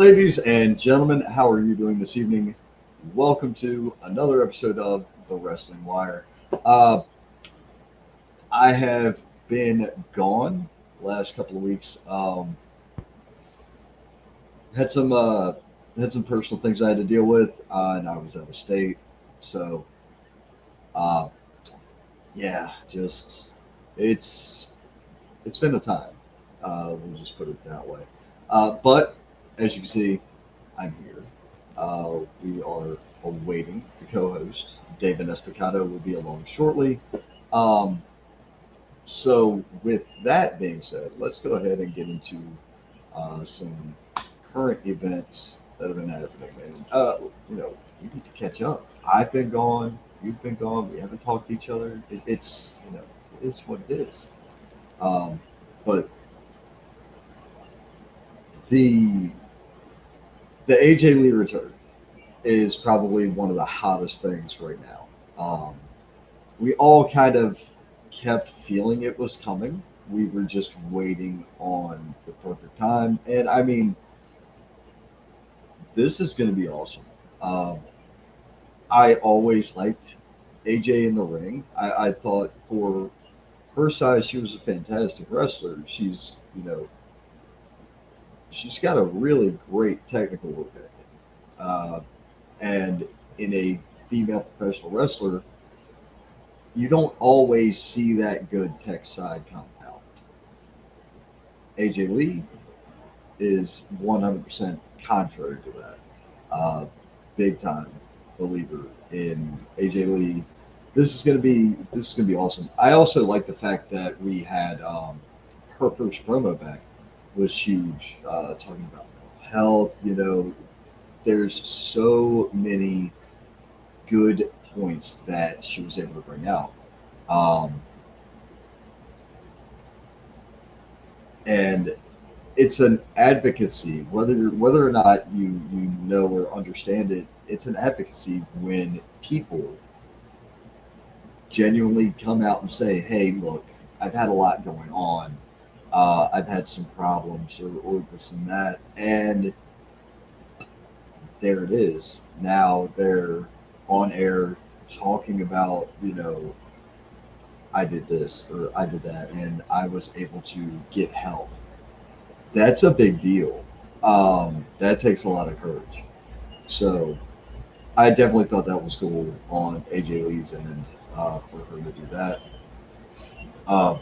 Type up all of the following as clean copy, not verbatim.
Ladies and gentlemen, how are you doing this evening? Welcome to another episode of The Wrestling Wire. Uh, I have been gone last couple of weeks. Had some had some personal things I had to deal with, and I was out of state. So, uh, yeah, just it's it's been a time. We'll just put it that way. But as you can see, I'm here. We are awaiting the co-host. David Estacado will be along shortly. Um, so, with that being said, let's go ahead and get into some current events that have been happening. And, we need to catch up. I've been gone. You've been gone. We haven't talked to each other. It's what it is. Um, but the the AJ Lee return is probably one of the hottest things right now. We all kind of kept feeling it was coming. We were just waiting on the perfect time. And I mean, this is going to be awesome. Um, I always liked AJ in the ring. I thought for her size, she was a fantastic wrestler. She's got a really great technical work ethic. Uh, and in a female professional wrestler, you don't always see that good tech side come out. AJ Lee is 100% contrary to that. Big time believer in AJ Lee. This is gonna be awesome. I also like the fact that we had her first promo back was huge. Talking about mental health, there's so many good points that she was able to bring out. Um, and it's an advocacy, whether or not you know or understand it. It's an advocacy when people genuinely come out and say, "Hey, look, I've had a lot going on. I've had some problems, or this and that," and there it is. Now they're on air talking about, I did this or I did that, and I was able to get help. That's a big deal. That takes a lot of courage. So I definitely thought that was cool on AJ Lee's end for her to do that. Um,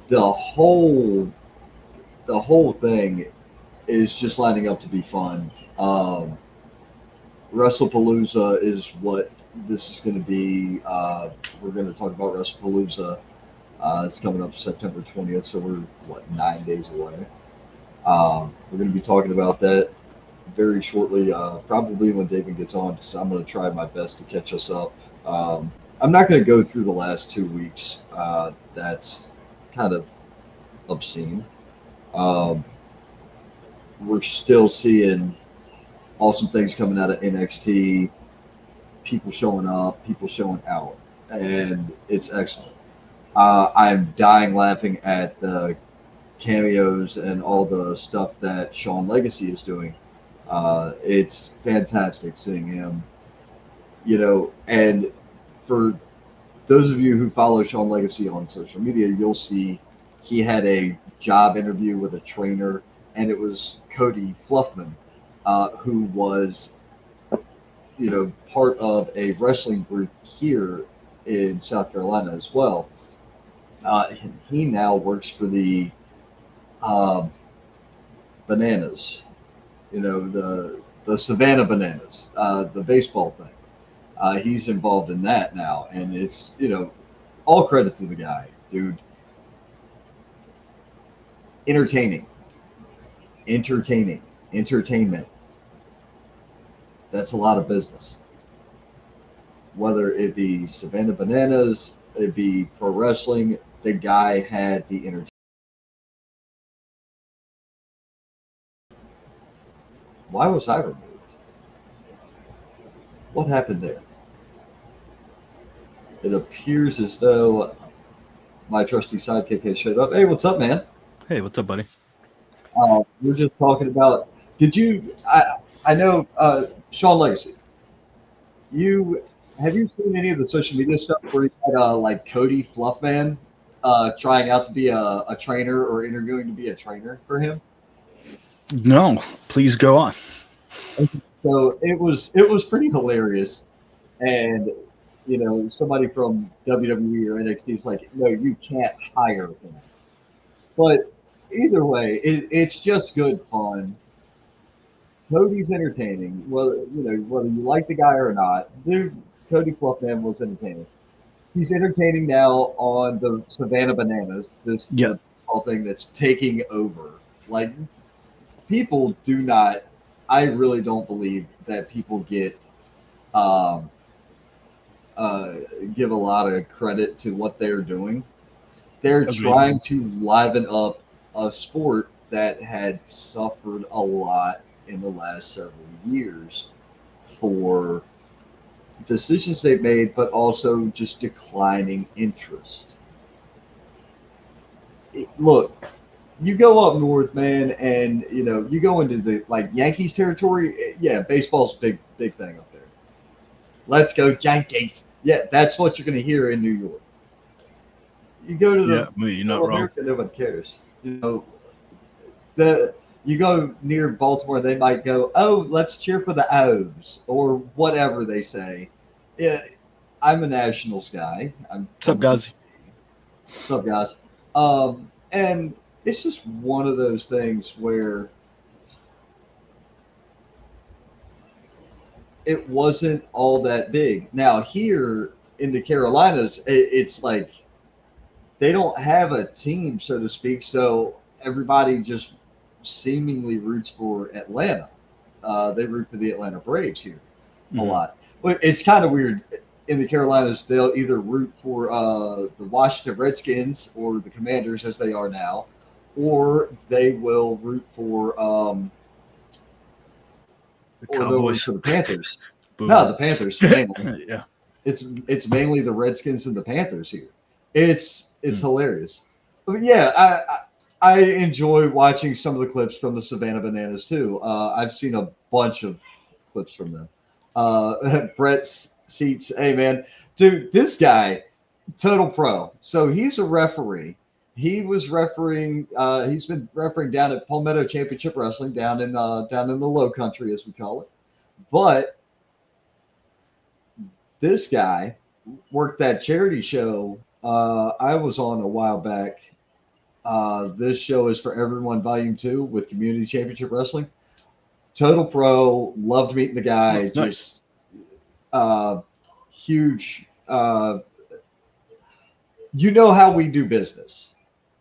the whole the whole thing is just lining up to be fun. WrestlePalooza is what this is going to be. We're going to talk about WrestlePalooza. It's coming up September 20th, so we're 9 days away. We're going to be talking about that very shortly, probably when David gets on, because I'm going to try my best to catch us up. I'm not going to go through the last 2 weeks. That's kind of obscene. Um, we're still seeing awesome things coming out of NXT, people showing up, people showing out, and it's excellent. I'm dying laughing at the cameos and all the stuff that Sean Legacy is doing. It's fantastic seeing him, and for those of you who follow Sean Legacy on social media, you'll see he had a job interview with a trainer, and it was Cody Fluffman, who was, part of a wrestling group here in South Carolina as well. He now works for the um, Bananas, the Savannah Bananas, the baseball thing. He's involved in that now, and it's all credit to the guy, dude. Entertaining, entertaining, entertainment. That's a lot of business. Whether it be Savannah Bananas, it be pro wrestling, the guy had the entertainment. Why was I removed? What happened there? It appears as though my trusty sidekick has showed up. Hey, what's up, man? Hey, what's up, buddy? We're just talking about. Did you? I know Sean Legacy. You have you seen any of the social media stuff where you had like Cody Fluffman trying out to be a trainer or interviewing to be a trainer for him? No, please go on. So it was pretty hilarious, and somebody from WWE or NXT is like, no, you can't hire him. But either way, it's just good fun. Cody's entertaining. Whether you like the guy or not, dude, Cody Fluffman was entertaining. He's entertaining now on the Savannah Bananas, Yeah, the whole thing that's taking over. Like people do not. I really don't believe that people um, uh, give a lot of credit to what they're doing. They're agreed. trying to liven up a sport that had suffered a lot in the last several years for decisions they've made, but also just declining interest. Look, you go up north, man, and you go into the like Yankees territory. Yeah, baseball's a big thing up there. Let's go Yankees. Yeah, that's what you're going to hear in New York. You go to Yeah, the I mean, you're not middle wrong. America, nobody cares. The you go near Baltimore, they might go, "Oh, let's cheer for the O's" or whatever they say. Yeah, I'm a Nationals guy. I'm What's up, from guys? DC. What's up, guys? And it's just one of those things where it wasn't all that big. Now here in the Carolinas, it's like they don't have a team, so to speak. So everybody just seemingly roots for Atlanta. They root for the Atlanta Braves here a Hmm. lot. But it's kind of weird. In the Carolinas, they'll either root for the Washington Redskins or the Commanders, as they are now, or they will root for The or they'll root Cowboys. for the Panthers. No, Boo. the Panthers mainly. Yeah. It's mainly the Redskins and the Panthers here. It's Mm. hilarious. But yeah, I enjoy watching some of the clips from the Savannah Bananas too. I've seen a bunch of clips from them. Brett's seats. Hey man, dude, this guy total pro. So he's a referee. He was refereeing. He's been refereeing down at Palmetto Championship Wrestling down in the Low Country as we call it. But this guy worked that charity show I was on a while back. This show is for everyone, Volume Two, with Community Championship Wrestling. Total pro. Loved meeting the Oh, guy. nice. Just uh, huge. You know how we do business.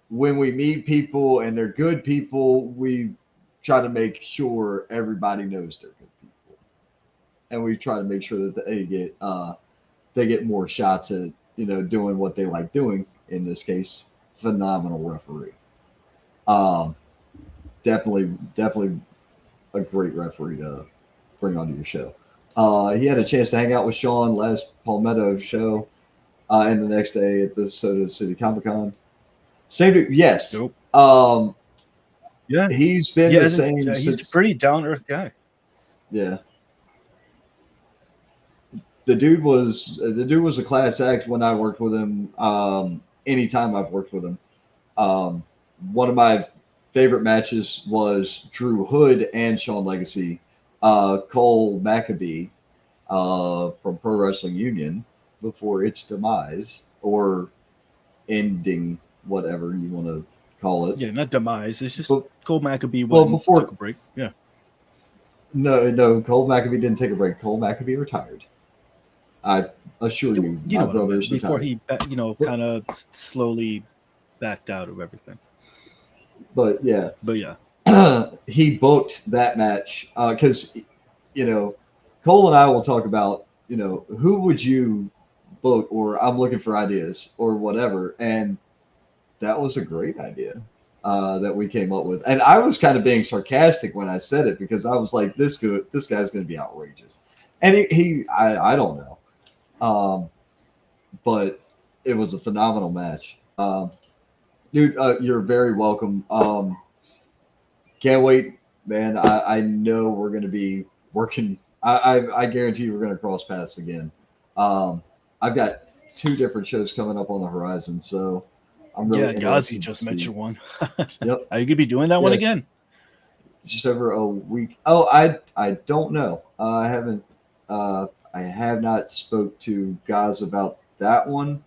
When we meet people and they're good people, we try to make sure everybody knows they're good people, and we try to make sure that they get more shots at doing what they like doing. In this case, phenomenal referee. Um, definitely a great referee to bring onto your show. He had a chance to hang out with Sean last Palmetto show, and the next day at the Soda City Comic Con. Same, yes. Dope. Um, Yeah. he's been the Yeah, same he's a since. pretty down to earth guy. Yeah, the dude was a class act when I worked with him. Anytime I've worked with him, um, one of my favorite matches was Drew Hood and Shawn Legacy, Cole Maccabee from Pro Wrestling Union before its demise or ending, whatever you want to call it. Yeah, not demise. It's just But Cole Maccabee went well, and took before a break. Yeah. no, Cole Maccabee didn't take a break. Cole Maccabee retired. I assure you, You my know what I brother meant. is Before retired. he, But, kind of slowly backed out of everything. but yeah, But yeah. he booked that match because Cole and I will talk about who would you book or I'm looking for ideas or whatever, and that was a great idea that we came up with. And I was kind of being sarcastic when I said it because I was like, this guy's going to be outrageous, and I don't know, but it was a phenomenal match. Dude, you're very welcome. Can't wait, man. I know we're going to be working. I guarantee we're going to cross paths again. Um, I've got two different shows coming up on the horizon, so I'm Yeah, really Ghazi interested to just see. mentioned one. Yep. Are you gonna be doing that one Yes. again? Just over a week. Oh, I don't know. I haven't. Uh, I have not spoke to guys about that one.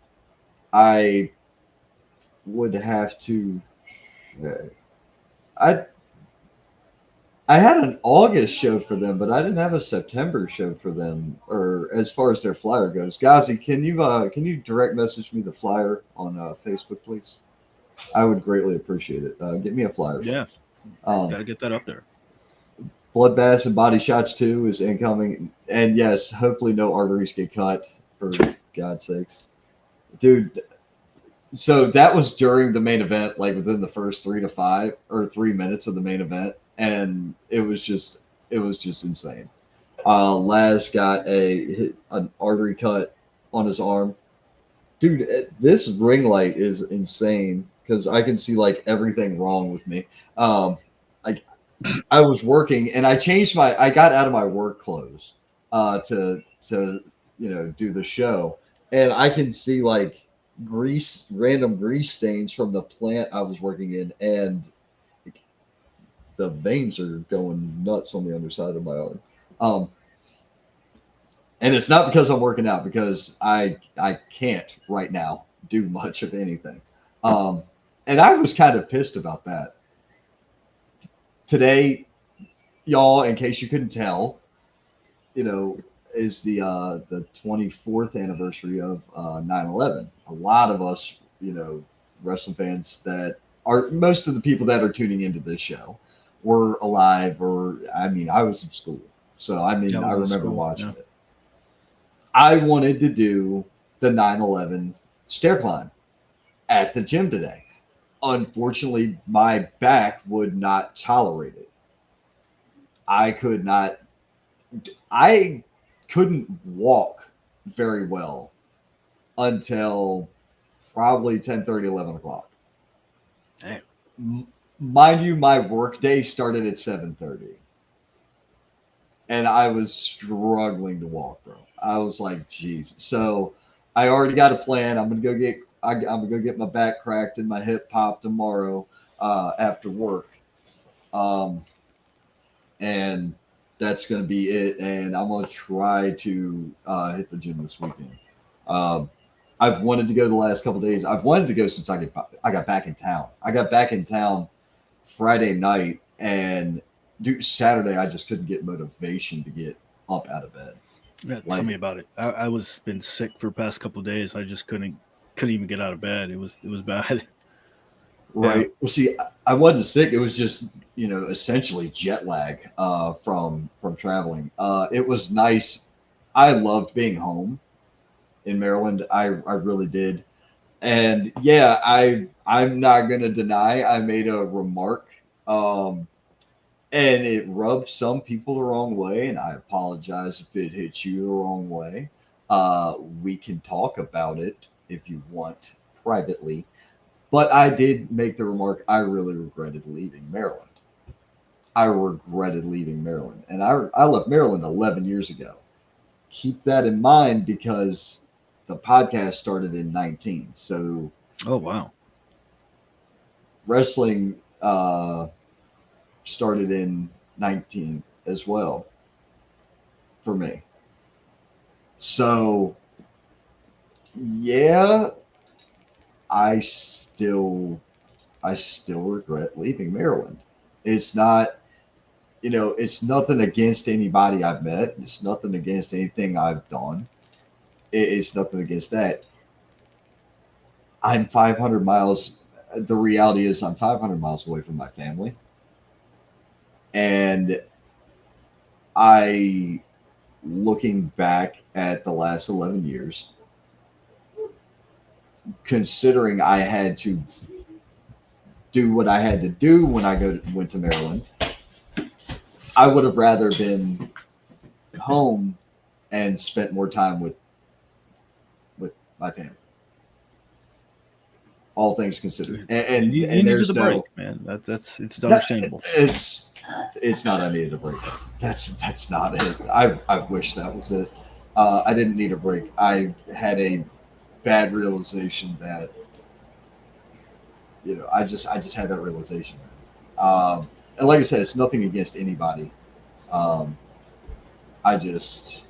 I would have to. I I had an August show for them, but I didn't have a September show for them, or as far as their flyer goes. Gazi, can you direct message me the flyer on Facebook, please? I would greatly appreciate it. Get me a flyer, Yeah, folks. Um, gotta get that up there. Bloodbaths and Body Shots 2 is incoming, and yes, hopefully no arteries get cut, for God's sakes, dude. So that was during the main event, like within the first 3 minutes of the main event, and it was just insane. Laz got an artery cut on his arm. Dude, this ring light is insane because I can see like everything wrong with me. Like I was working and I got out of my work clothes to do the show, and I can see like random grease stains from the plant I was working in, and the veins are going nuts on the underside of my arm. Um, and it's not because I'm working out, because I can't right now do much of anything. Um, and I was kind of pissed about that. Today, y'all, in case you couldn't tell, you know, is the 24th anniversary of 9/11. A lot of us, wrestling fans that are most of the people that are tuning into this show were alive, or I mean, I was in school, so I Yeah, mean, I I was in remember school. watching Yeah. it. I wanted to do the 9/11 stair climb at the gym today. Unfortunately, my back would not tolerate it. I could not, I couldn't walk very well until probably 10:30, 11 o'clock. Damn. M- Mind you, my work day started at 7:30, and I was struggling to walk, bro. I was like, geez. So I already got a plan. I'm gonna go get my back cracked and my hip popped tomorrow after work, um, and that's gonna be it. And I'm gonna try to hit the gym this weekend. Um, I've wanted to go the last couple days. I've wanted to go since I got back in town. I got back in town Friday night, and dude, Saturday I just couldn't get motivation to get up out of bed. Yeah, tell me Like, about it. I was been sick for the past couple of days. I just couldn't even get out of bed. It was bad. Yeah. right. Well, see, I wasn't sick. It was just, essentially jet lag from traveling. It was nice. I loved being home in Maryland. I really did. And yeah, I'm not gonna deny I made a remark. Um, and it rubbed some people the wrong way, and I apologize if it hits you the wrong way. We can talk about it if you want privately, but I did make the remark I really regretted leaving Maryland. I regretted leaving Maryland, and I left Maryland 11 years ago. Keep that in mind because the podcast started in 19, so Oh wow. wrestling started in 19 as well for me. So yeah, I still I still regret leaving Maryland. It's not, it's nothing against anybody I've met. It's nothing against anything I've done. It's nothing against that. I'm 500 miles. The reality is, I'm 500 miles away from my family, and I, looking back at the last 11 years, considering I had to do what I had to do when went to Maryland, I would have rather been home and spent more time with my family. all things considered, You and needed there's a break, no, man. It's no, understandable. it's not I needed a break. That's not it. I wish that was it. I didn't need a break. I had a bad realization that I just had that realization. And like I said, it's nothing against anybody. Um, I just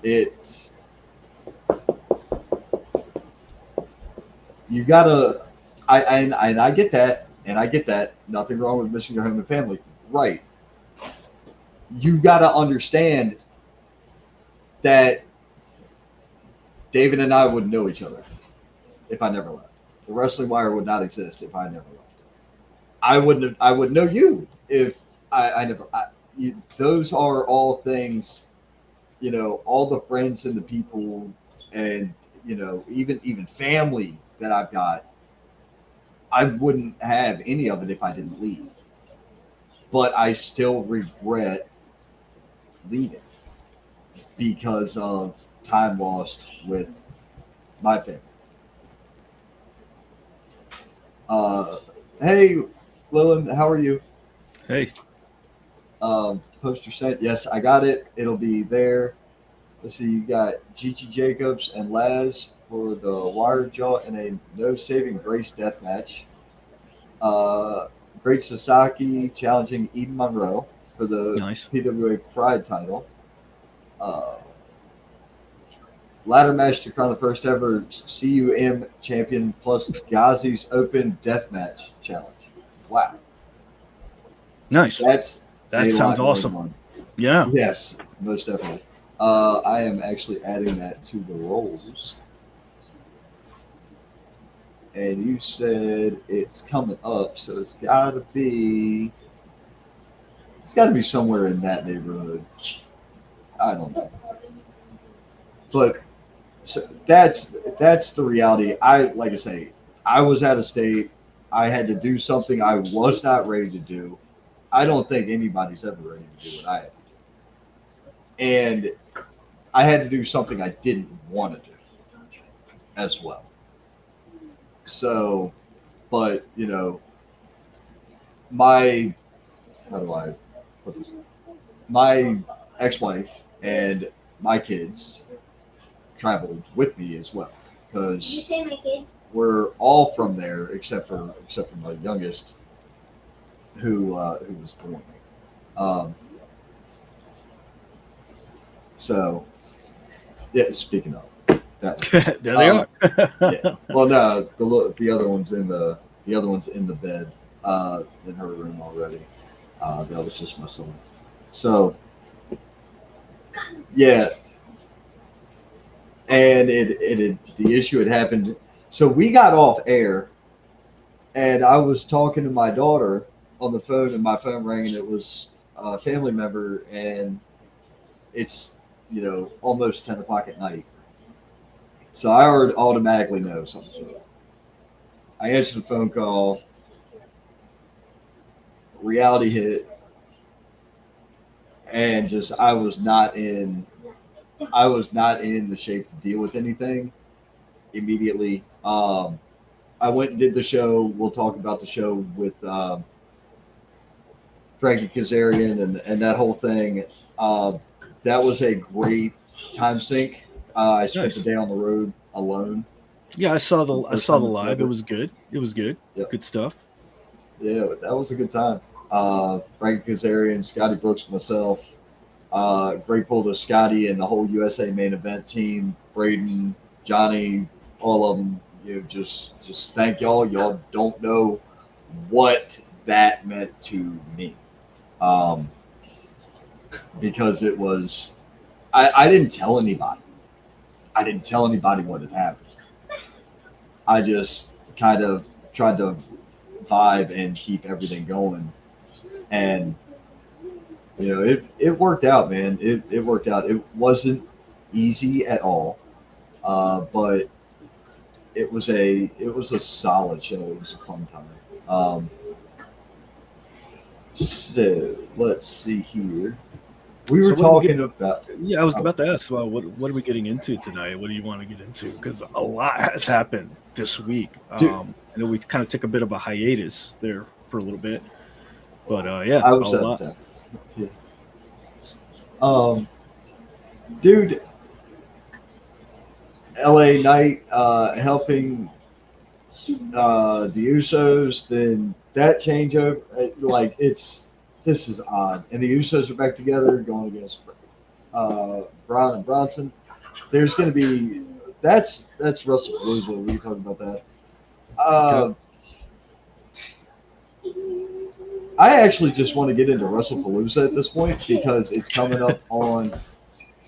it you gotta I get that, and I get that. Nothing wrong with missing your home and family, right? You gotta understand that David and I wouldn't know each other if I never left. The Wrestling Wire would not exist if I never left. I would know you if I never. Those are all things, all the friends and the people, and even family that I've got. I wouldn't have any of it if I didn't leave. But I still regret leaving because of time lost with my family. Uh, hey, Lillian, how are you? Hey, Poster sent. Yes, I got it. It'll be there. Let's see. You got Gigi Jacobs and Laz for the Wire Jaw in a no saving grace death match. Uh, Great Sasaki challenging Eden Monroe for the nice. PWA Pride title. Uh, Ladder match to crown the first ever CUM champion plus Ghazi's Open Deathmatch Challenge. Wow, Nice. that's That a sounds lot going awesome. on. Yeah. Yes, most definitely. I am actually adding that to the rolls. And you said it's coming up, so it's got to be somewhere in that neighborhood. I don't know, but so that's the reality. Like I say, I was out of state. I had to do something I was not ready to do. I don't think anybody's ever ready to do what I had to do, and I had to do something I didn't want to do as well. So, but my how do I put this? My ex-wife and my kids traveled with me as well because we're all from there except for my youngest who was born there. So yeah, speaking of that There they one, are. yeah. Well, no, the other one's in the bed in her room already. That was just my son. So yeah, and the issue had happened. So we got off air, and I was talking to my daughter on the phone, and my phone rang, and it was a family member, and it's almost 10 o'clock at night. So I already automatically know something's up. I answered the phone call. Reality hit, and just I was not in the shape to deal with anything immediately. I went and did the show. We'll talk about the show with Frankie Kazarian and that whole thing. Um, that was a great time sink. I spent the Nice. day on the road alone Yeah, for the I first saw time the in live. It forever. was good. It was good. Yep. Good stuff. Yeah, that was a good time. Frankie Kazarian, Scotty Brooks, myself. Grateful to Scotty and the whole USA main event team, Braden, Johnny, all of them. Just thank y'all. Y'all don't know what that meant to me. Um, because it was I didn't tell anybody. I didn't tell anybody what had happened. I just kind of tried to vibe and keep everything going. And it worked out, man. It worked out. It wasn't easy at all, but it was a solid show. It was a fun time. So let's see here. We were So what are we getting? talking about. Yeah, I was Oh, about to ask. Well, what are we getting into tonight? What do you want to get into? Because a lot has happened this week. dude, I know we kind of took a bit of a hiatus there for a little bit, but yeah, I a was out of lot. town. Yeah. Um, dude, LA Knight helping the Usos, then that changeover, like this is odd. And the Usos are back together going against Braun and Bronson. There's going to be that's Russell Palooza. We can talk about that. Okay. Uh, I actually just want to get into Russell Palooza at this point because it's coming up on.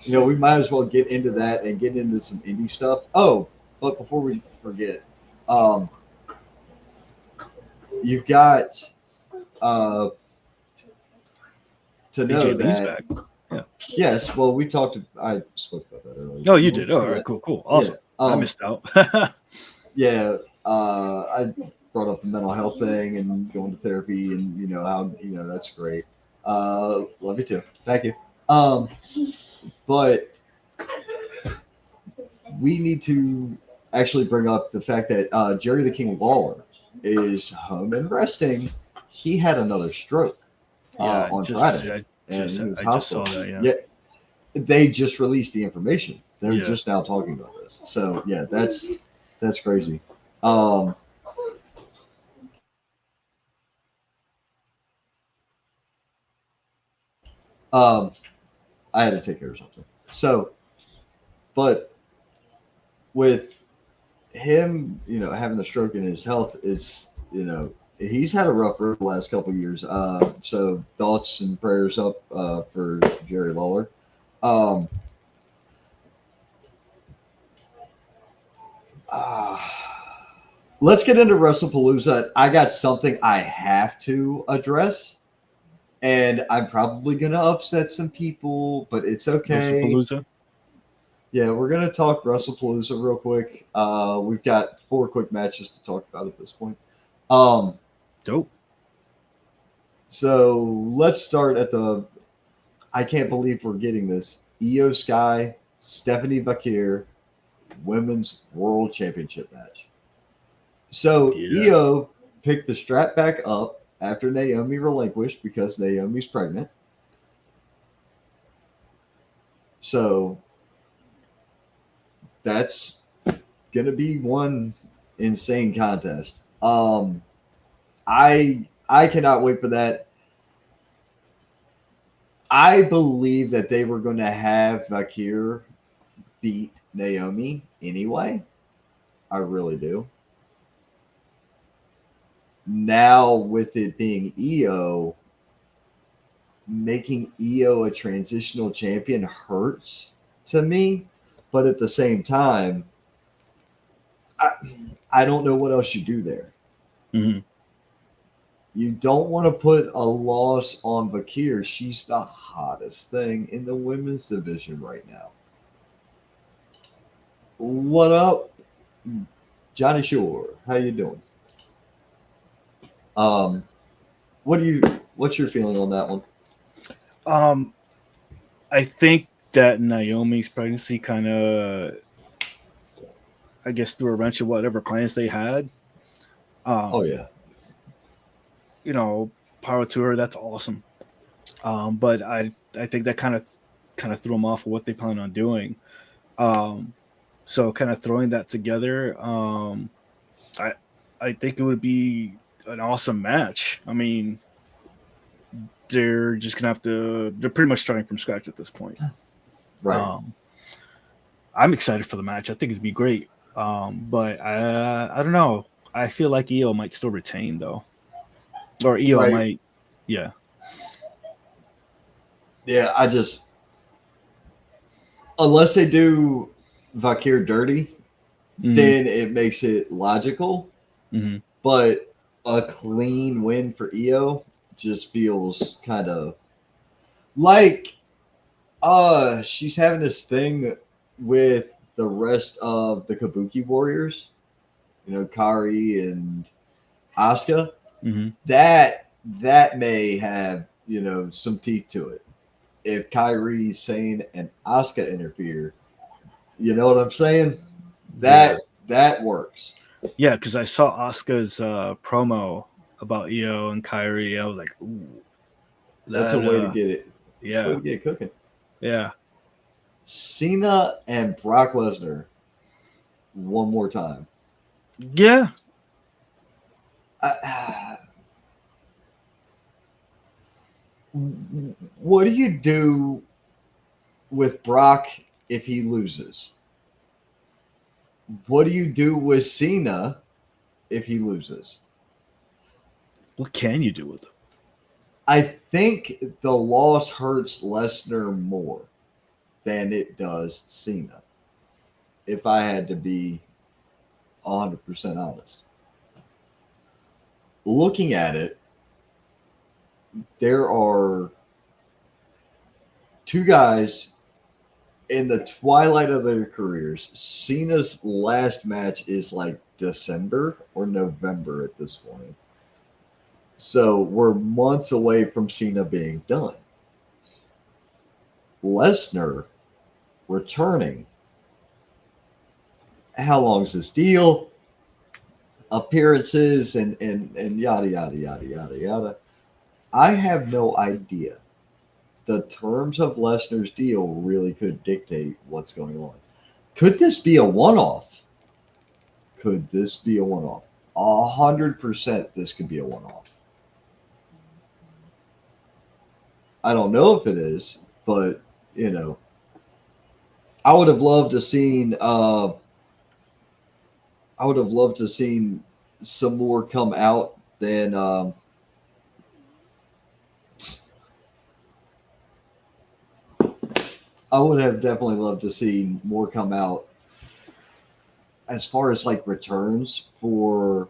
We might as well get into that and get into some indie stuff. Oh, but before we forget, um, you've got uh, to AJ know Lee's that back. Yeah. yes, well, we talked. I spoke about that earlier. Oh, you Well, did. Oh, all yeah, right. Cool. Cool. yeah, Awesome. I missed out. yeah. I brought up the mental health thing and going to therapy, and how that's great. Love you too. Thank you. But we need to actually bring up the fact that Jerry the King Lawler is home and resting. He had another stroke Yeah. on Friday, and he was I just saw hospitalized. that. Yeah. Yeah, they just released the information. They're Yeah. just now talking about this. So yeah, that's crazy. Um, um, I had to take care of something. So, but with him, having the stroke in his health is, he's had a rough road the last couple of years. So thoughts and prayers up for Jerry Lawler. Um, uh, let's get into WrestlePalooza. I got something I have to address, and I'm probably gonna upset some people, but it's okay. Palooza. Yeah, we're gonna talk WrestlePalooza real quick. We've got 4 quick matches to talk about at this point. Um, Dope. so let's start at the. I can't believe we're getting this. Io Sky, Stephanie Bakir, Women's World Championship match. So Yeah. Io picked the strap back up after Naomi relinquished because Naomi's pregnant. So that's gonna be one insane contest. I cannot wait for that. I believe that they were going to have Vakir beat Naomi anyway. I really do. Now with it being Io, making Io a transitional champion hurts to me, but at the same time, I, I don't know what else you do there. Hmm. You don't want to put a loss on Bakir. She's the hottest thing in the women's division right now. What up, Johnny Shore? How you doing? Um, what do you? What's your feeling on that one? Um, I think that Naomi's pregnancy kind of, I guess, threw a wrench of whatever plans they had. Oh Um, yeah, you know, power to her. That's awesome. But I think that kind of threw them off of what they plan on doing. Um, so kind of throwing that together, I I think it would be an awesome match. I mean, they're just gonna have to. They're pretty much starting from scratch at this point. right, Um, I'm excited for the match. I think it'd be great. But I don't know. I feel like EO might still retain though, or EO right. might. Yeah. Yeah, I just unless they do Vakir dirty, Hmm. then it makes it logical. Hmm. But a clean win for Io just feels kind of like she's having this thing with the rest of the Kabuki warriors, Kari and Asuka. Hmm. That may have, some teeth to it. if Kyrie, Sane, and Asuka interfere. You know what I'm saying? Yeah. That works. Yeah, because I saw Asuka's promo about Io and Kyrie. I was like, ooh, That's a that way to get it. That's a way yeah, to get it cooking. yeah, Cena and Brock Lesnar one more time. yeah. I, what do you do with Brock if he loses? What do you do with Cena if he loses? What can you do with them? I think the loss hurts Lesnar more than it does Cena, if I had to be 100% honest. Looking at it, there are two guys in the twilight of their careers. Cena's last match is like December or November at this point. So we're months away from Cena being done. Lesnar returning. How long's this deal? Appearances and yada yada yada yada yada. I have no idea. The terms of Lesnar's deal really could dictate what's going on. Could this be a one-off? Could this be a one-off? 100% this could be a one-off. I don't know if it is, but you know, I would have loved to seen. I would have loved to seen some more come out than. I would have definitely loved to see more come out as far as like returns for.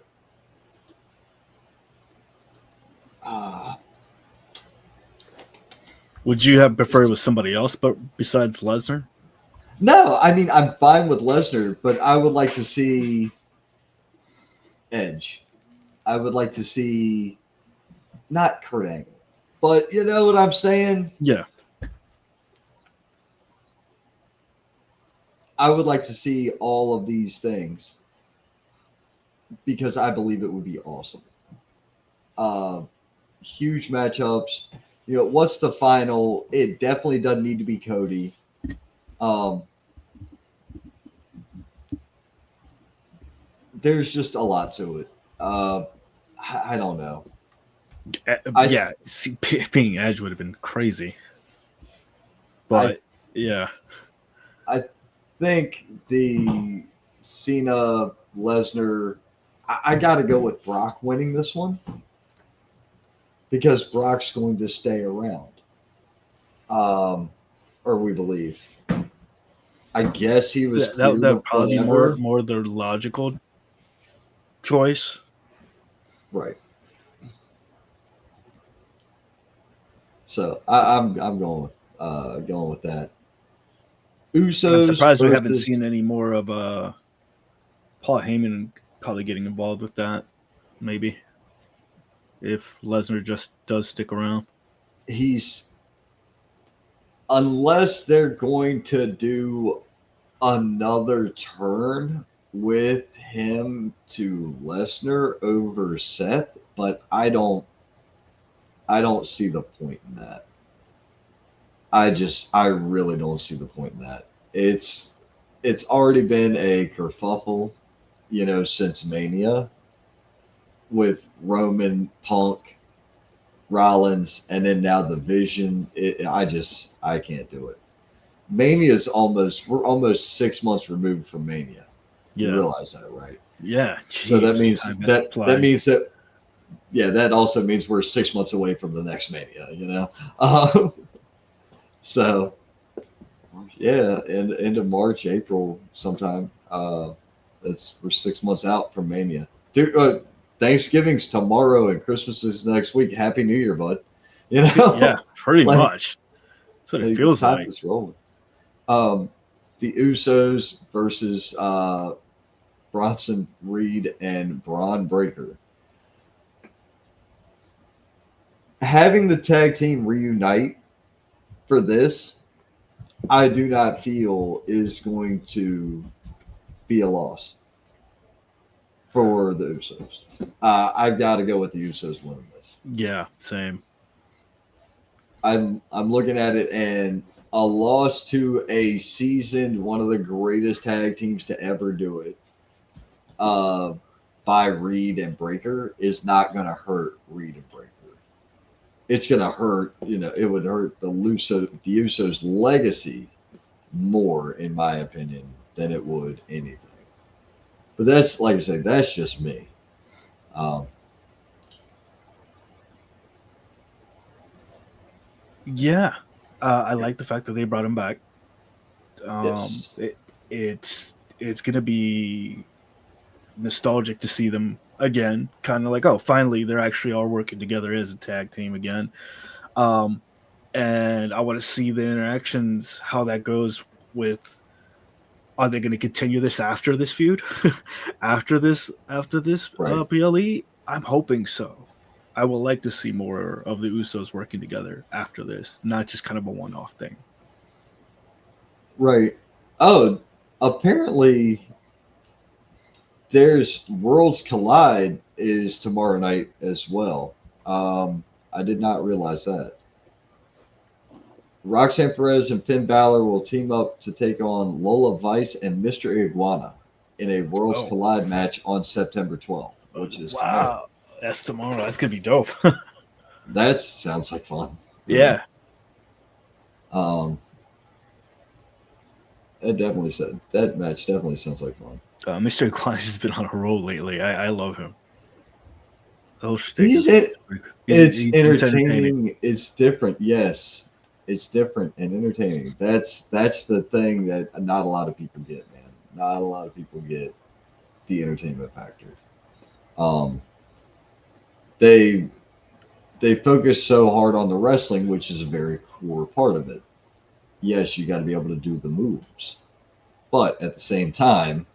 Uh, Would you have preferred with somebody else, but besides Lesnar? no, I mean I'm fine with Lesnar, but I would like to see Edge. I would like to see not Kurt Angle, but you know what I'm saying. Yeah, I would like to see all of these things because I believe it would be awesome. Uh, Huge matchups. You know, what's the final? It definitely doesn't need to be Cody. Um, there's just a lot to it. I don't know. I yeah. See, being Edge would have been crazy, I but yeah, I think the Cena Lesnar. I got to go with Brock winning this one because Brock's going to stay around. Or we believe. I guess he was that cleared would of probably be whatever. more the logical choice. Right. So I'm going with that. I'm Usos surprised we haven't versus seen any more of Paul Heyman probably getting involved with that. Maybe if Lesnar just does stick around. he's unless they're going to do another turn with him to Lesnar over Seth, but I don't see the point in that. I really don't see the point in that. It's already been a kerfuffle, you know, since Mania with Roman, Punk, Rollins, and then now the Vision. I can't do it. Mania is we're almost 6 months removed from Mania. You Yeah, realize that, right? yeah. So that Jeez, means time has that fly. means that yeah, that also means we're 6 months away from the next Mania. You know, um, so yeah, end of March, April, sometime. That's we're 6 months out from Mania. Dude, Thanksgiving's tomorrow and Christmas is next week. Happy New Year, bud. You Yeah, know, pretty like much. That's what it like feels time like. is rolling. Um, the Usos versus Bronson Reed and Braun Breaker. Having the tag team reunite for this, I do not feel is going to be a loss for the Usos. I've got to go with the Usos winning this. Yeah, same. I'm looking at it, and a loss to a seasoned one of the greatest tag teams to ever do it, uh, by Reed and Breaker is not going to hurt Reed and Breaker. It's going to hurt, it would hurt the Usos legacy more, in my opinion, than it would anything. But that's, like I say, that's just me. Um, Yeah, I like the fact that they brought him back. yes. It's gonna be nostalgic to see them again. Kind of like, oh, finally they're actually all working together as a tag team again. And I want to see the interactions, how that goes with. Are they going to continue this after this feud, after this Right. PLE? I'm hoping so. I would like to see more of the Usos working together after this, not just kind of a one-off thing. Right. Oh, apparently there's Worlds Collide is tomorrow night as well. I did not realize that. Roxanne Perez and Finn Balor will team up to take on Lola Vice and Mr. Iguana in a Worlds Oh, Collide match on September 12th, which is tomorrow. wow, that's tomorrow. That's gonna be dope. That sounds like fun. Really. Yeah, Um, that match definitely sounds like fun. Mr. Iguana has been on a roll lately. I love him. Those shtick He's is it. It's he's entertaining. entertaining. It's different. Yes, it's different and entertaining. That's the thing that not a lot of people get, man. Not a lot of people get the entertainment factor. Um, they they focus so hard on the wrestling, which is a very core part of it. Yes, you got to be able to do the moves, but at the same time,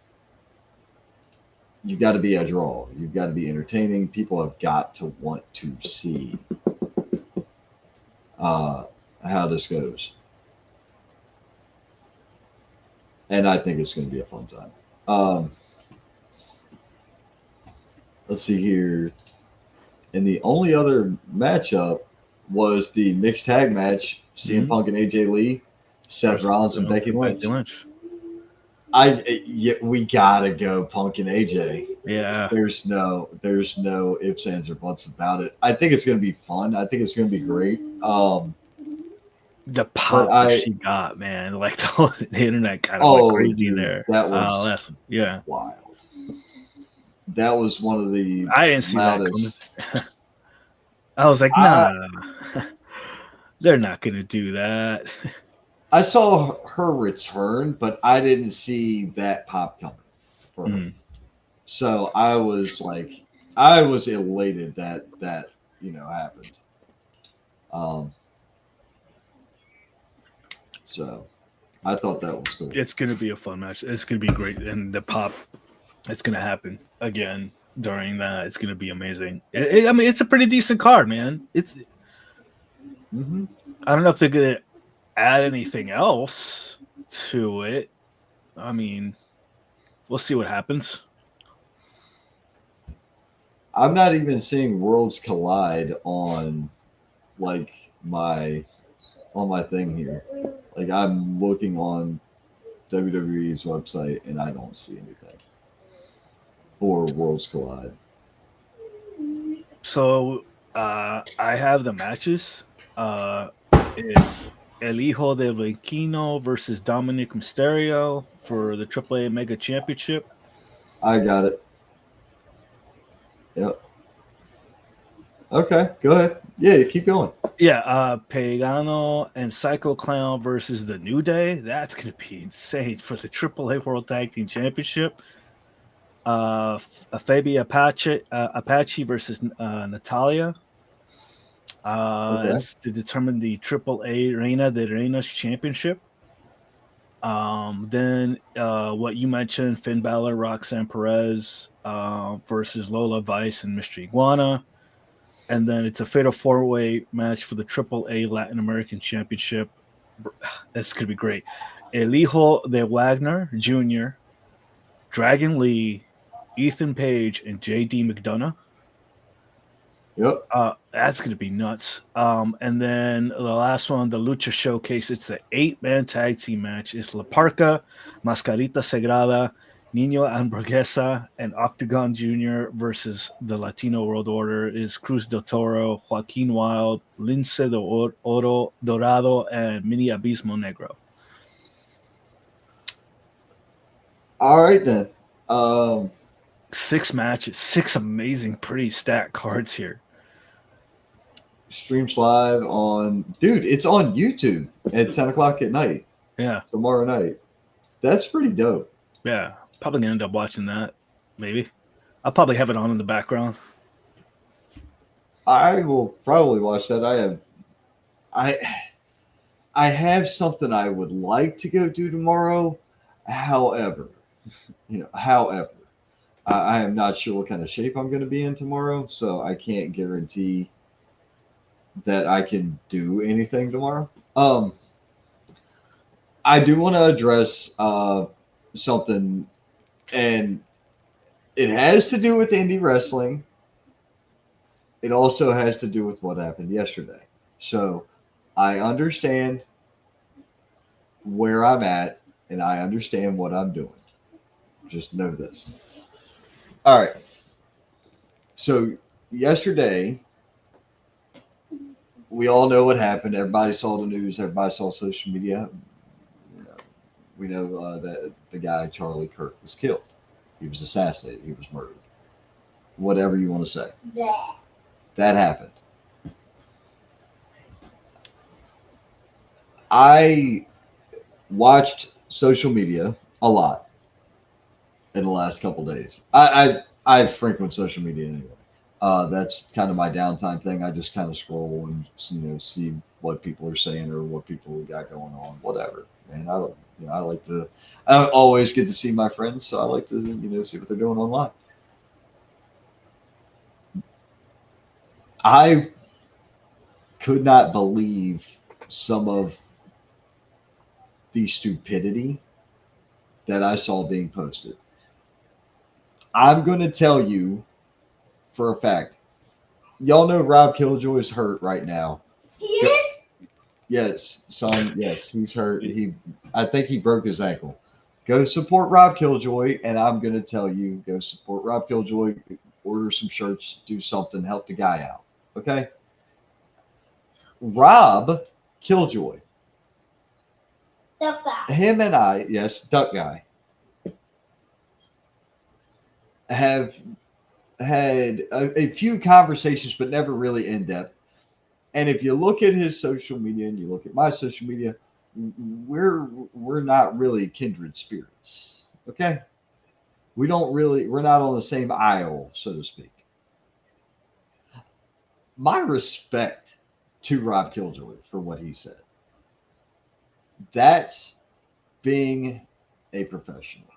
you got to be a draw. You've got to be entertaining. People have got to want to see uh, how this goes, and I think it's going to be a fun time. Um, let's see here. And the only other matchup was the mixed tag match: CM Mm-hmm. Punk and AJ Lee, Seth Rollins and Becky Lynch. We gotta go Punk and AJ. Yeah, There's no ifs, ands, or buts about it. I think it's gonna be fun. I think it's gonna be great. the But pop that I she got, man, like the internet kind of went oh crazy dude, there. that Oh, was that's yeah. wild. That was one of the I didn't see that coming. loudest. I was like, I nah, they're not gonna do that. I saw her return, but I didn't see that pop coming for her. Mm. So I was elated that happened. Um, so I thought that was cool. It's gonna be a fun match. It's gonna be great, and the pop that's gonna happen again during that. It's gonna be amazing. I mean, it's a pretty decent card, man. Hmm. I don't know if they're gonna add anything else to it. I mean, we'll see what happens. I'm not even seeing Worlds Collide on like my thing here. Like I'm looking on WWE's website and I don't see anything for Worlds Collide. So I have the matches. It's El Hijo de Viquino versus Dominic Mysterio for the AAA Mega Championship. I got it. Yep. Okay, go ahead. Yeah, keep going. Yeah, Pagano and Psycho Clown versus the New Day. That's gonna be insane for the AAA World Tag Team Championship. Fabi Apache versus Natalia. Okay. It's to determine the AAA Reina de Reinas Championship. Then what you mentioned, Finn Balor, Roxanne Perez versus Lola Vice and Mr. Iguana. And then it's a fatal four-way match for the AAA Latin American Championship. This could be great. El Hijo de Wagner Jr., Dragon Lee, Ethan Page, and J.D. McDonough. Yep. That's gonna be nuts. And then the last one, the Lucha Showcase. It's an 8-man tag team match. It's La Parca, Mascarita Sagrada, Nino Hamburguesa, and Octagon Jr. versus the Latino World Order. Is Cruz del Toro, Joaquin Wild, Lince de Oro Dorado, and Mini Abismo Negro. All right then. Um, 6 matches, 6 amazing, pretty stacked cards here. Streams live on, dude. It's on YouTube at 10 o'clock at night Yeah, tomorrow night. That's pretty dope. yeah. Probably gonna end up watching that. Maybe I'll probably have it on in the background. I will probably watch that. I I have something I would like to go do tomorrow. However, however, I am not sure what kind of shape I'm going to be in tomorrow, so I can't guarantee that I can do anything tomorrow. I do want to address something, and it has to do with indie wrestling. It also has to do with what happened yesterday. So I understand where I'm at, and I understand what I'm doing. Just know this. All right. So yesterday, we all know what happened. Everybody saw the news. Everybody saw social media. You know, we know that the guy Charlie Kirk was killed. He was assassinated. He was murdered. Whatever you want to say. That happened. I watched social media a lot in the last couple days. I frequent social media anyway. That's kind of my downtime thing. I just kind of scroll and see what people are saying or what people got going on, whatever. And I like to. I don't always get to see my friends, so I like to see what they're doing online. I could not believe some of the stupidity that I saw being posted. I'm going to tell you for a fact. Y'all know Rob Killjoy is hurt right now. Yes. Yes, son. Yes, he's hurt. I think he broke his ankle. Go support Rob Killjoy, and I'm going to tell you, go support Rob Killjoy. Order some shirts, do something, help the guy out. Okay. Rob Killjoy. Duck guy. Him and I, yes, Duck Guy, have had a few conversations, but never really in depth. And if you look at his social media and you look at my social media, we're not really kindred spirits. Okay, we're not on the same aisle, so to speak. My respect to Rob Killjoy for what he said. That's being a professional.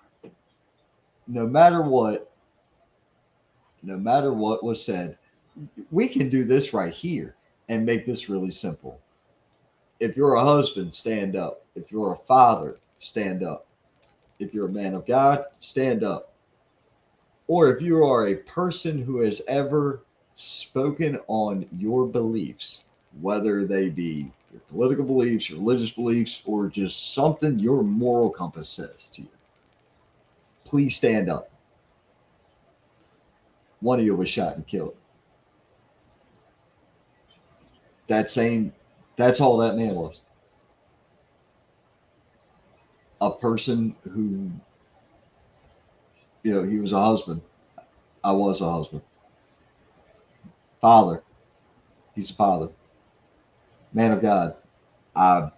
No matter what, no matter what was said, we can do this right here and make this really simple. If you're a husband, stand up. If you're a father, stand up. If you're a man of God, stand up. Or if you are a person who has ever spoken on your beliefs, whether they be your political beliefs, your religious beliefs, or just something your moral compass says to you, please stand up. One of you was shot and killed. That same, that's all that man was. A person who, he was a husband. I was a husband. Father. He's a father. Man of God. I,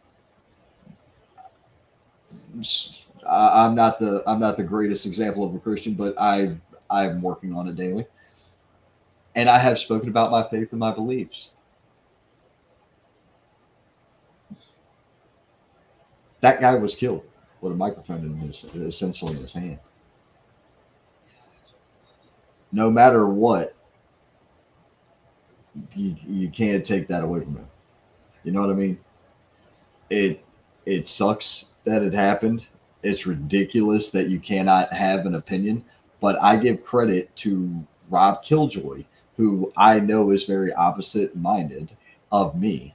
I'm not the greatest example of a Christian, but I'm working on it daily, and I have spoken about my faith and my beliefs. That guy was killed with a microphone essentially in his hand. No matter what, you can't take that away from him. You know what I mean? It It sucks that it happened. It's ridiculous that you cannot have an opinion. But I give credit to Rob Killjoy, who I know is very opposite minded of me,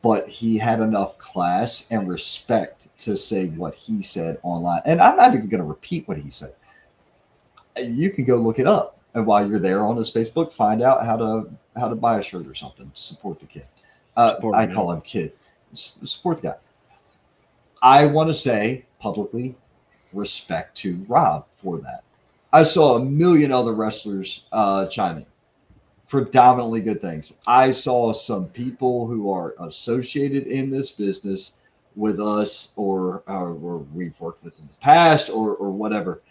but he had enough class and respect to say what he said online. And I'm not even going to repeat what he said. You can go look it up, and while you're there on his Facebook, find out how to buy a shirt or something. Support the kid. Support I him, call him kid. Support the guy. I want to say publicly respect to Rob for that. I saw a million other wrestlers chime in, predominantly good things. I saw some people who are associated in this business with us or we've worked with in the past or whatever.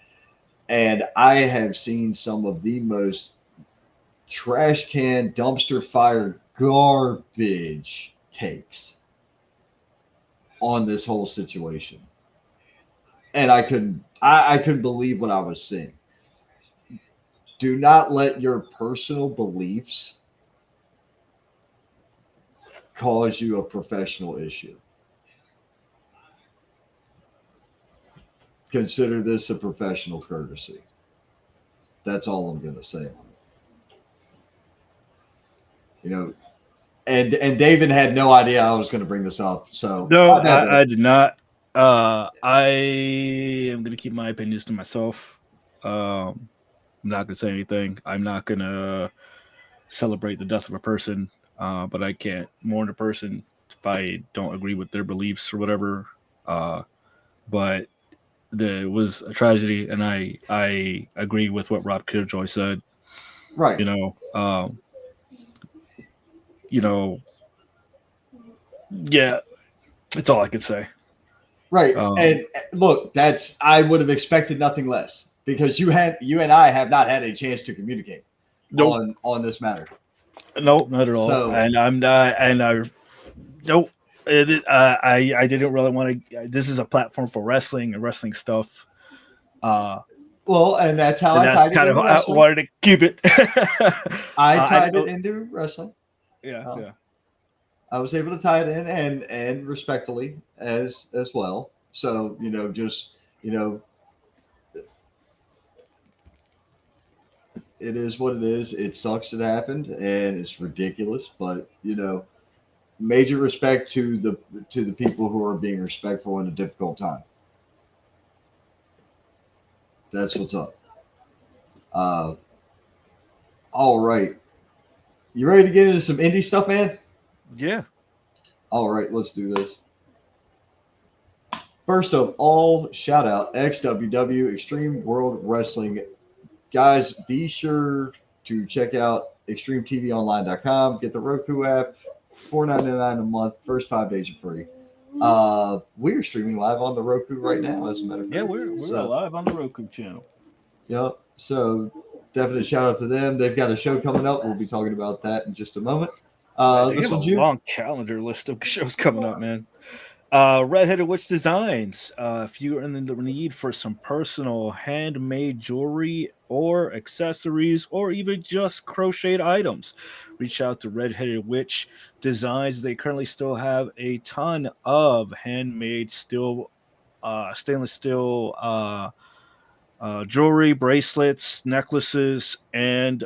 And I have seen some of the most trash can, dumpster fire, garbage takes on this whole situation. And I couldn't believe what I was seeing. Do not let your personal beliefs cause you a professional issue. Consider this a professional courtesy. That's all I'm going to say on it. You know, and David had no idea I was going to bring this up. So No, my bad, I did not. I am gonna keep my opinions to myself. I'm not gonna say anything. I'm not gonna celebrate the death of a person, but I can't mourn a person if I don't agree with their beliefs or whatever. Uh, but it was a tragedy, and I agree with what Rob Killjoy said. right, You know, you know, yeah, that's all I could say. right. Um, And look, that's I would have expected nothing less because you and I have not had a chance to communicate nope, on this matter. nope, not at all. So And I'm not, and I nope. I didn't really want to. This is a platform for wrestling and wrestling stuff. Uh, well, and that's how and I that's tied it kind of into how I wrestling. wanted to keep it. I I tied it don't. into wrestling. Yeah, Uh, yeah. I was able to tie it in and respectfully as well. So just you know, it is what it is. It sucks it happened, and it's ridiculous. But major respect to the people who are being respectful in a difficult time. That's what's up. Uh, all right, you ready to get into some indie stuff, man? Yeah. All right, let's do this. First of all, shout out XWW Extreme World Wrestling. Guys, be sure to check out extremetvonline.com. Get the Roku app, $4.99 a month. First 5 days are free. We're streaming live on the Roku right now, as a matter of Yeah, fact. we're So, alive on the Roku channel. yep. So, definite shout out to them. They've got a show coming up. We'll be talking about that in just a moment. They This have a one's you. long calendar list of shows coming up, man. Redheaded Witch Designs. If you're in the need for some personal handmade jewelry or accessories or even just crocheted items, reach out to Redheaded Witch Designs. They currently still have a ton of handmade stainless steel jewelry, bracelets, necklaces, and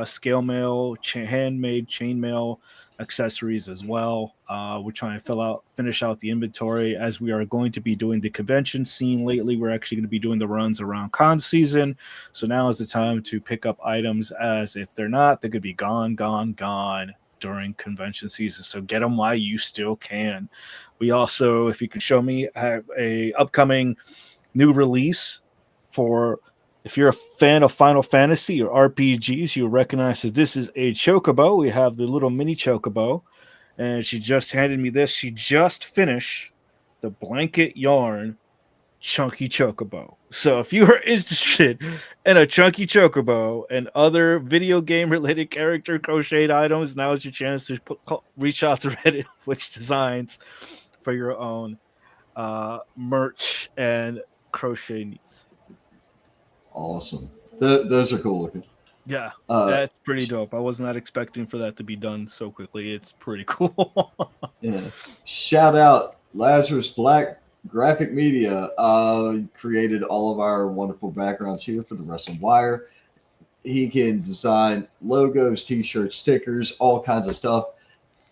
scale mail, handmade chainmail accessories as well. We're trying to finish out the inventory as we are going to be doing the convention scene lately. We're actually going to be doing the runs around con season. So now is the time to pick up items, as if they're not, they could be gone during convention season. So get them while you still can. We also, if you can show me, have a upcoming new release for, if you're a fan of Final Fantasy or RPGs, you'll recognize that this is a chocobo. We have the little mini chocobo, and she just handed me this. She just finished the blanket yarn chunky chocobo. So if you are interested in a chunky chocobo and other video game related character crocheted items, now is your chance to reach out to Reddit Witch Designs for your own merch and crochet needs. Awesome. Those are cool looking. Yeah, Uh, that's pretty dope. I was not expecting for that to be done so quickly. It's pretty cool. yeah. Shout out Lazarus Black Graphic Media created all of our wonderful backgrounds here for the Wrestling Wire. He can design logos, t-shirts, stickers, all kinds of stuff.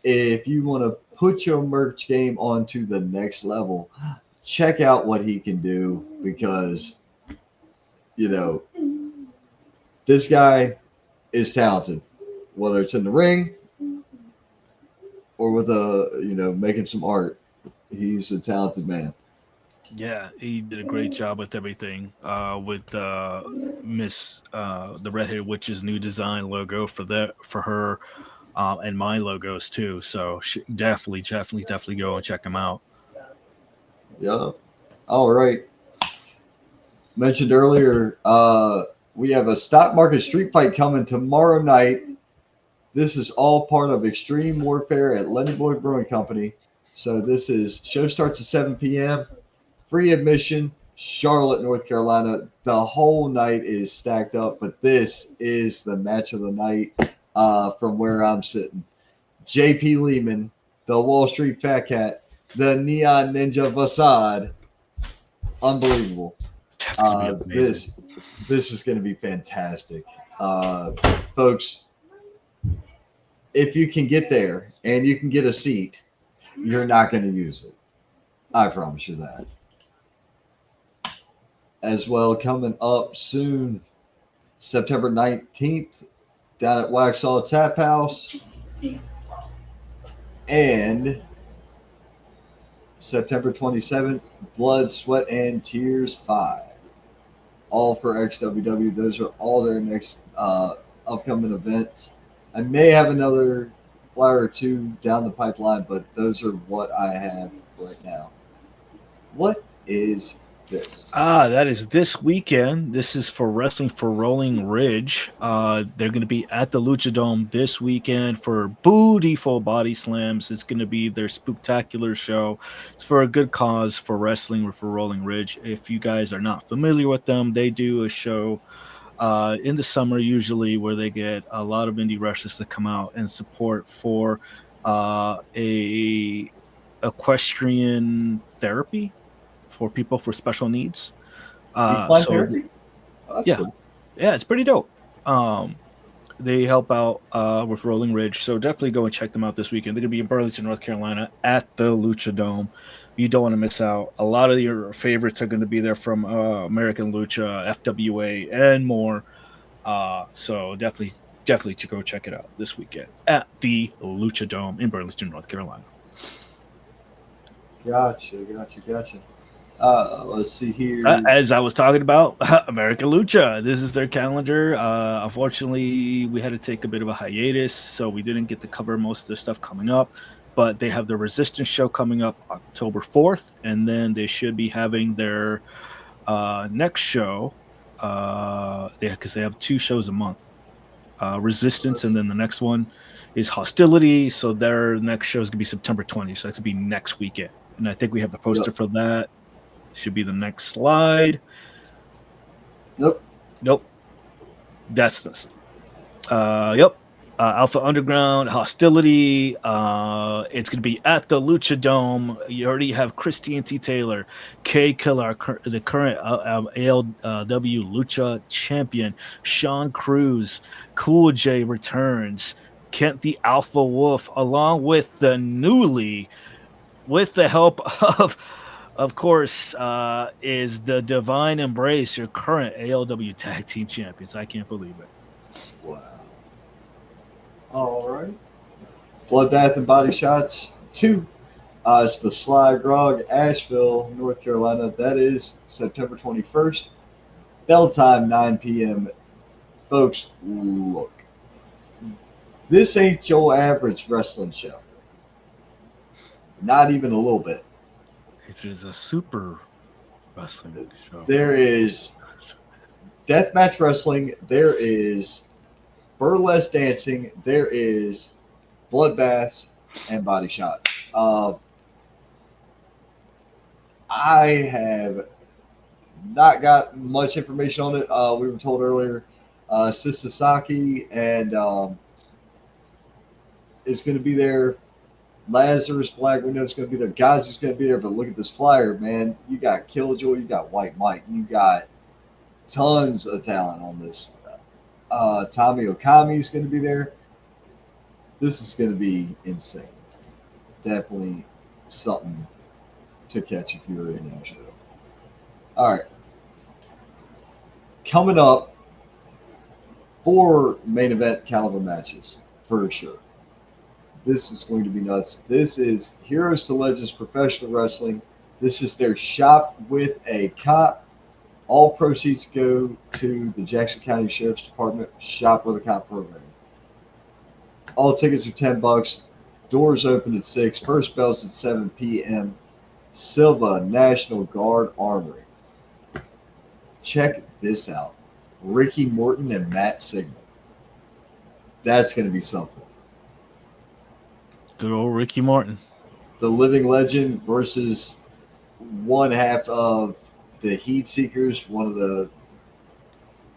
If you want to put your merch game onto the next level, check out what he can do because, you know, this guy is talented, whether it's in the ring or with making some art. He's a talented man. Yeah, he did a great job with everything. With Miss the Redheaded Witch's new design logo for her, and my logos too. So definitely go and check him out. Yeah. All right. Mentioned earlier, we have a stock market street fight coming tomorrow night. This is all part of Extreme Warfare at Lenny Boy Brewing Company. So show starts at 7 p.m. Free admission, Charlotte, North Carolina. The whole night is stacked up, but this is the match of the night from where I'm sitting. JP Lehman, the Wall Street Fat Cat, the Neon Ninja Facade. Unbelievable. That's gonna be amazing. This is going to be fantastic. Folks, if you can get there and you can get a seat, you're not going to use it. I promise you that. As well, coming up soon, September 19th, down at Waxhaw Tap House. And September 27th, Blood, Sweat, and Tears 5. All for XWW. Those are all their next upcoming events. I may have another flyer or two down the pipeline, but those are what I have right now. What is this? That is this weekend. This is for Wrestling for Rolling Ridge. They're going to be at the Lucha Dome this weekend for Bootyful Body Slams. It's going to be their spectacular show. It's for a good cause for Wrestling for Rolling Ridge. If you guys are not familiar with them, they do a show in the summer usually where they get a lot of indie wrestlers to come out and support for a equestrian therapy for people for special needs. Therapy? Oh, yeah, cool. Yeah, it's pretty dope. They help out with Rolling Ridge, so definitely go and check them out this weekend. They're gonna be in Burlington, North Carolina, at the Lucha Dome. You don't want to miss out. A lot of your favorites are going to be there from American Lucha, FWA, and more. So definitely to go check it out this weekend at the Lucha Dome in Burlington, North Carolina. Gotcha. Let's see here. As I was talking about, American Lucha. This is their calendar. Unfortunately, we had to take a bit of a hiatus, so we didn't get to cover most of the stuff coming up. But they have the Resistance show coming up October 4th, and then they should be having their next show. Because they have 2 shows a month. Resistance, and then the next one is Hostility. So their next show is going to be September 20th. So that's going to be next weekend. And I think we have the poster for that. Should be the next slide. Nope. That's this. Yep. Alpha Underground, Hostility. It's going to be at the Lucha Dome. You already have Christian T. Taylor, K. Killer, the current ALW Lucha champion. Sean Cruz, Cool J returns. Kent the Alpha Wolf, along with the newly, with the help of course, is the Divine Embrace, your current ALW Tag Team Champions. I can't believe it. Wow. All right. Bloodbath and Body Shots 2. It's the Sly Grog, Asheville, North Carolina. That is September 21st. Bell time, 9 p.m. Folks, look. This ain't your average wrestling show. Not even a little bit. It is a super wrestling show. There is deathmatch wrestling. There is burlesque dancing. There is bloodbaths and body shots. I have not got much information on it. We were told earlier, Sisasaki and is going to be there. Lazarus Black, we know it's going to be there. Guys, it's going to be there. But look at this flyer, man. You got Killjoy, you got White Mike, you got tons of talent on this. Tommy Okami is going to be there. This is going to be insane. Definitely something to catch if you're in Nashville. All right. Coming up, 4 main event caliber matches for sure. This is going to be nuts. This is Heroes to Legends Professional Wrestling. This is their Shop with a Cop. All proceeds go to the Jackson County Sheriff's Department Shop with a Cop program. All tickets are $10. Doors open at 6. First bell's at 7 p.m. Silva National Guard Armory. Check this out. Ricky Morton and Matt Sigmund. That's going to be something. Good old Ricky Morton. The Living Legend versus one half of the Heat Seekers, one of the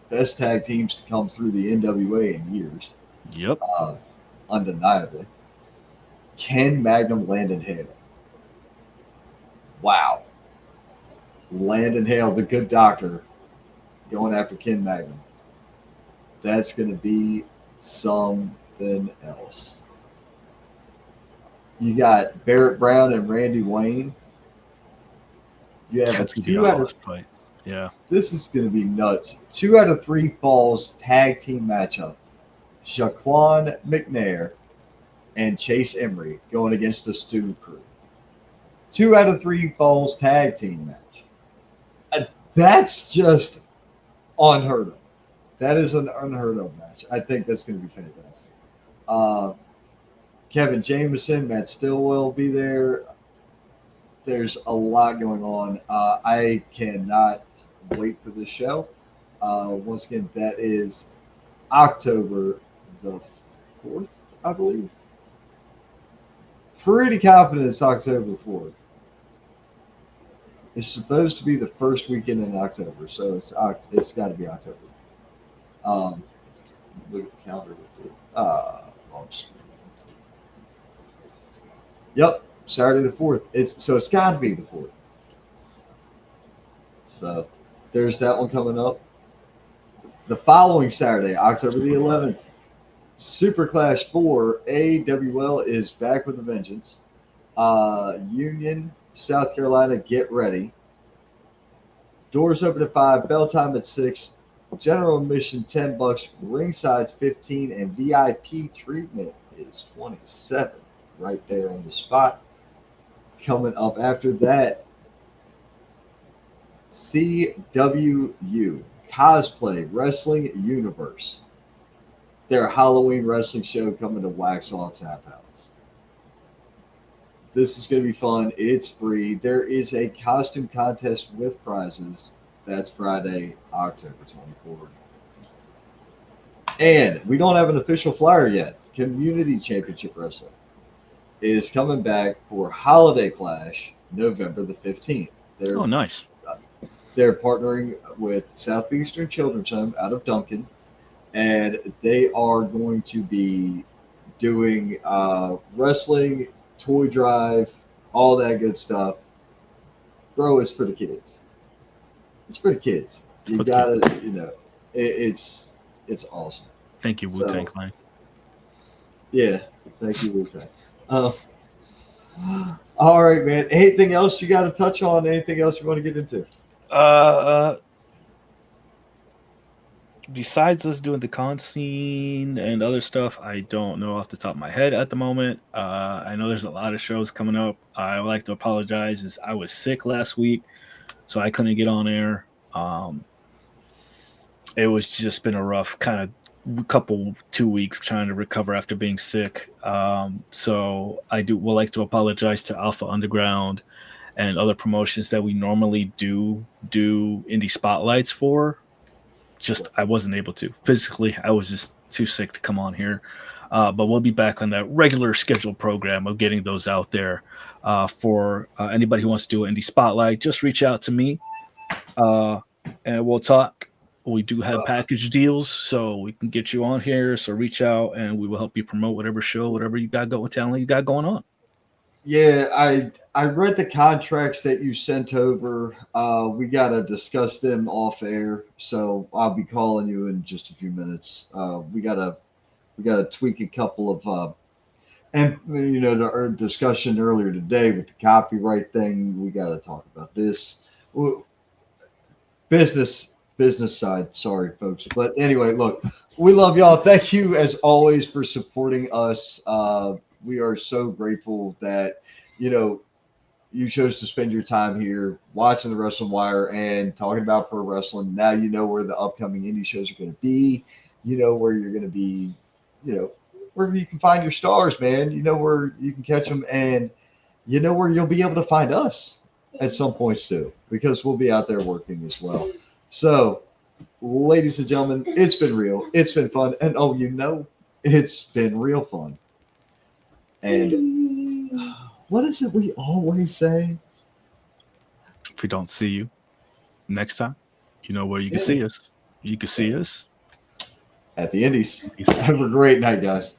best tag teams to come through the NWA in years. Yep. Undeniably. Ken Magnum, Landon Hale. Wow. Landon Hale, the good doctor, going after Ken Magnum. That's going to be something else. You got Barrett Brown and Randy Wayne. You have That's a gonna be 2 a out of fight. Yeah. This is going to be nuts. 2 out of 3 falls tag team matchup. Shaquan McNair and Chase Emery going against the Stu Crew. 2 out of 3 falls tag team match. That's just unheard of. That is an unheard of match. I think that's going to be fantastic. Kevin Jameson, Matt Stillwell will be there. There's a lot going on. I cannot wait for this show. Once again, that is October the 4th, I believe. Pretty confident it's October 4th. It's supposed to be the first weekend in October, so it's got to be October. Look at the calendar with it. Wrong screen. Yep, Saturday the 4th. It's got to be the 4th. So there's that one coming up. The following Saturday, October the 11th, Super Clash 4 AWL is back with a vengeance. Union, South Carolina, get ready. Doors open at 5, bell time at 6. General admission $10, ringside's 15, and VIP treatment is 27. Right there on the spot. Coming up after that, CWU, Cosplay Wrestling Universe. Their Halloween wrestling show coming to Waxhaw Tap House. This is going to be fun. It's free. There is a costume contest with prizes. That's Friday, October 24th. And we don't have an official flyer yet. Community Championship Wrestling is coming back for Holiday Clash November the 15th. Oh, nice. They're partnering with Southeastern Children's Home out of Duncan, and they are going to be doing wrestling, toy drive, all that good stuff. Bro, it's for the kids. It's for the kids. You gotta, it's awesome. Thank you, Wu-Tang Clan. Yeah, thank you, Wu-Tang. All right, man. Anything else you got to touch on? Anything else you want to get into? Besides us doing the con scene and other stuff, I don't know off the top of my head at the moment. I know there's a lot of shows coming up. I would like to apologize as I was sick last week, so I couldn't get on air. It was just been a rough kind of 2 weeks trying to recover after being sick. So I would like to apologize to Alpha Underground and other promotions that we normally do indie spotlights for. Just I wasn't able to. Physically, I was just too sick to come on here. But we'll be back on that regular scheduled program of getting those out there. For anybody who wants to do an indie spotlight, just reach out to me and we'll talk. We do have package deals, so we can get you on here. So reach out and we will help you promote whatever show, whatever you got going, talent you got going on. Yeah, I read the contracts that you sent over. We gotta discuss them off air, so I'll be calling you in just a few minutes. We gotta tweak a couple of and our discussion earlier today with the copyright thing. We gotta talk about this. W- business side. Sorry, folks, but anyway, look, we love y'all. Thank you as always for supporting us. We are so grateful that you know you chose to spend your time here watching the Wrestling Wire and talking about pro wrestling. Now you know where the upcoming indie shows are going to be. You know where you're going to be. You know where you can find your stars, man. You know where you can catch them, and you know where you'll be able to find us at some points too, because we'll be out there working as well. So, ladies and gentlemen, it's been real. It's been fun, and oh, it's been real fun. And what is it we always say? If we don't see you next time, you know where you can Yeah. see us. You can see us At the Indies. Have a great night, guys.